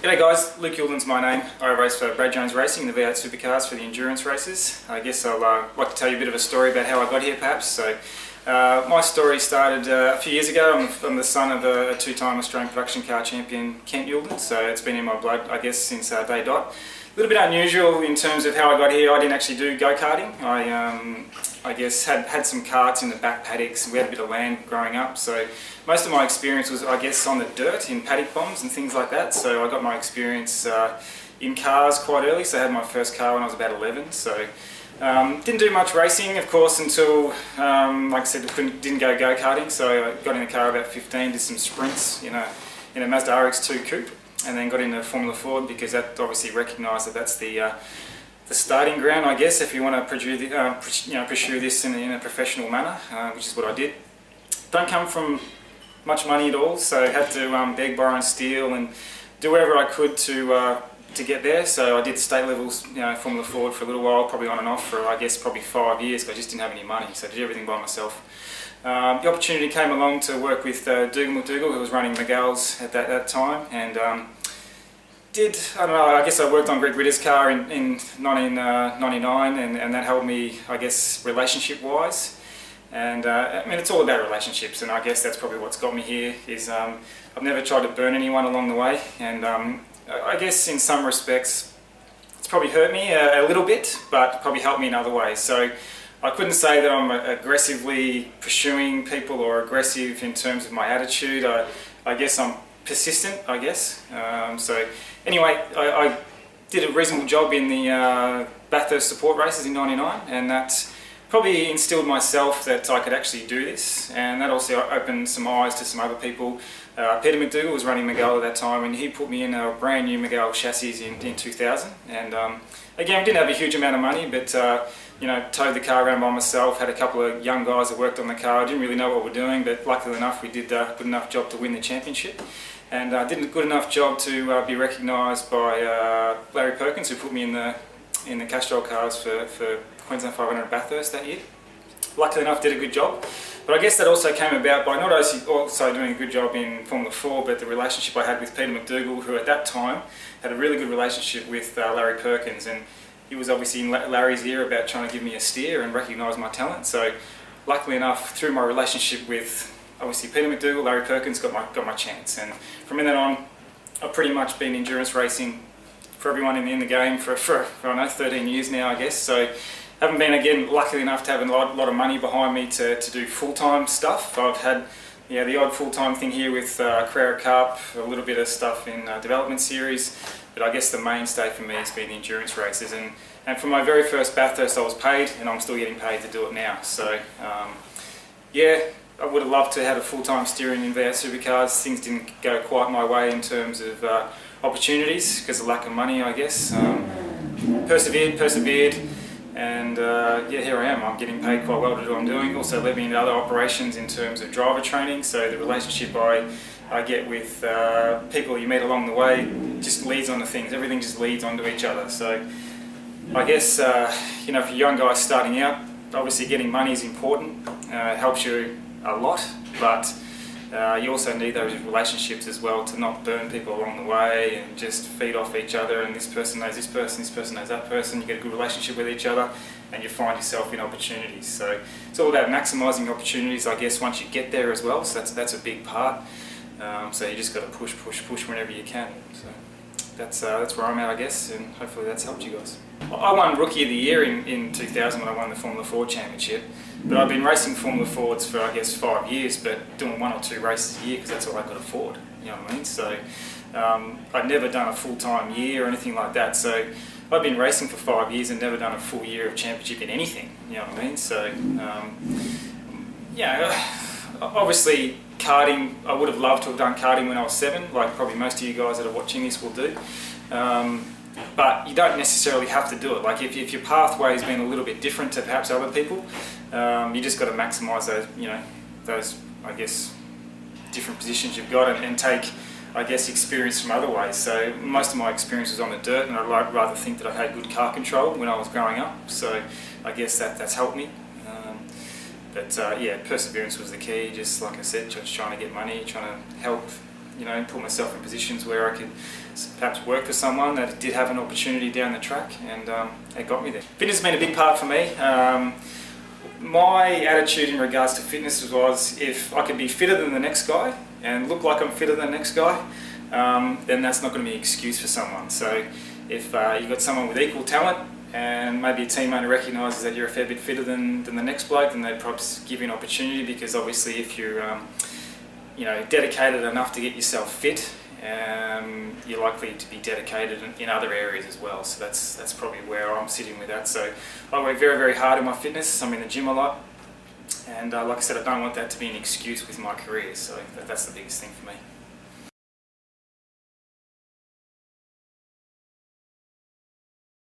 G'day guys, Luke Youlden's my name. I race for Brad Jones Racing, the V8 Supercars for the endurance races. I guess I'll like to tell you a bit of a story about how I got here perhaps. So, my story started a few years ago. I'm the son of a two-time Australian production car champion, Luke Youlden, so it's been in my blood I guess since day dot. A little bit unusual in terms of how I got here. I didn't actually do go-karting. I guess had some karts in the back paddocks. We had a bit of land growing up, so most of my experience was I guess on the dirt in paddock bombs and things like that. So I got my experience in cars quite early. So I had my first car when I was about 11. So didn't do much racing, of course, until like I said, didn't go go-karting. So I got in the car about 15, did some sprints in a Mazda RX-2 coupe. And then got into Formula Ford because that obviously recognised that that's the starting ground, I guess, if you want to pursue this in a professional manner, which is what I did. Don't come from much money at all, so had to beg, borrow and steal and do whatever I could to get there. So I did state levels, Formula Ford for a little while, probably on and off for I guess probably 5 years, because I just didn't have any money, so I did everything by myself. The opportunity came along to work with Dougal, who was running Mygale's at that time, and I guess I worked on Greg Ritter's car in 1999, and that helped me, I guess, relationship-wise. And I mean, it's all about relationships, and I guess that's probably what's got me here, is I've never tried to burn anyone along the way, and I guess in some respects it's probably hurt me a little bit, but probably helped me in other ways. So I couldn't say that I'm aggressively pursuing people or aggressive in terms of my attitude. I guess I'm persistent, I guess. So anyway, I did a reasonable job in the Bathurst support races in '99, and that probably instilled myself that I could actually do this, and that also opened some eyes to some other people. Peter McDougall was running Mygale at that time, and he put me in a brand new Mygale chassis in 2000. And again, we didn't have a huge amount of money, but towed the car around by myself, had a couple of young guys that worked on the car. I didn't really know what we were doing, but luckily enough we did a good enough job to win the championship. And did a good enough job to be recognised by Larry Perkins, who put me in the Castrol cars for Queensland 500 at Bathurst that year. Luckily enough, did a good job. But I guess that also came about by not also doing a good job in Formula 4, but the relationship I had with Peter McDougall, who at that time had a really good relationship with Larry Perkins, and he was obviously in Larry's ear about trying to give me a steer and recognise my talent. So luckily enough, through my relationship with obviously Peter McDougall, Larry Perkins got my chance. And from then on, I've pretty much been endurance racing for everyone in the game for I don't know, 13 years now, I guess. So haven't been, again, lucky enough to have a lot of money behind me to do full-time stuff. I've had the odd full-time thing here with Carreer Cup, a little bit of stuff in development series, but I guess the mainstay for me has been the endurance races. And for my very first Bathurst I was paid, and I'm still getting paid to do it now. So I would have loved to have had a full-time steering in V8 Supercars. Things didn't go quite my way in terms of opportunities because of lack of money, I guess. Persevered, and here I am. I'm getting paid quite well to do what I'm doing. Also led me into other operations in terms of driver training, so the relationship I get with people you meet along the way just leads on to things. Everything just leads onto each other. So I guess for young guys starting out, obviously getting money is important. It helps you a lot, but you also need those relationships as well to not burn people along the way and just feed off each other, and this person knows this person knows that person. You get a good relationship with each other and you find yourself in opportunities. So it's all about maximising opportunities, I guess, once you get there as well. So that's a big part. So you just got to push whenever you can. So that's where I'm at, I guess, and hopefully that's helped you guys. I won Rookie of the Year in 2000 when I won the Formula 4 Championship, but I've been racing Formula Fords for I guess 5 years, but doing 1 or 2 races a year because that's all I could afford, you know what I mean? So I'd never done a full-time year or anything like that, so I've been racing for 5 years and never done a full year of championship in anything, you know what I mean? So obviously karting, I would have loved to have done karting when I was 7, like probably most of you guys that are watching this will do. But you don't necessarily have to do it. Like if your pathway has been a little bit different to perhaps other people, you just got to maximise those I guess different positions you've got and take I guess experience from other ways. So most of my experience was on the dirt, and I'd rather think that I had good car control when I was growing up. So I guess that's helped me. But perseverance was the key. Just like I said, just trying to get money, trying to help you know, put myself in positions where I could perhaps work for someone that did have an opportunity down the track, and it got me there. Fitness has been a big part for me. My attitude in regards to fitness was, if I could be fitter than the next guy and look like I'm fitter than the next guy, then that's not going to be an excuse for someone. So if you've got someone with equal talent and maybe a team owner recognises that you're a fair bit fitter than the next bloke, then they'd perhaps give you an opportunity, because obviously if you're you know, dedicated enough to get yourself fit, you're likely to be dedicated in other areas as well. So that's probably where I'm sitting with that. So I work very, very hard in my fitness. I'm in the gym a lot, and like I said, I don't want that to be an excuse with my career. So that's the biggest thing for me.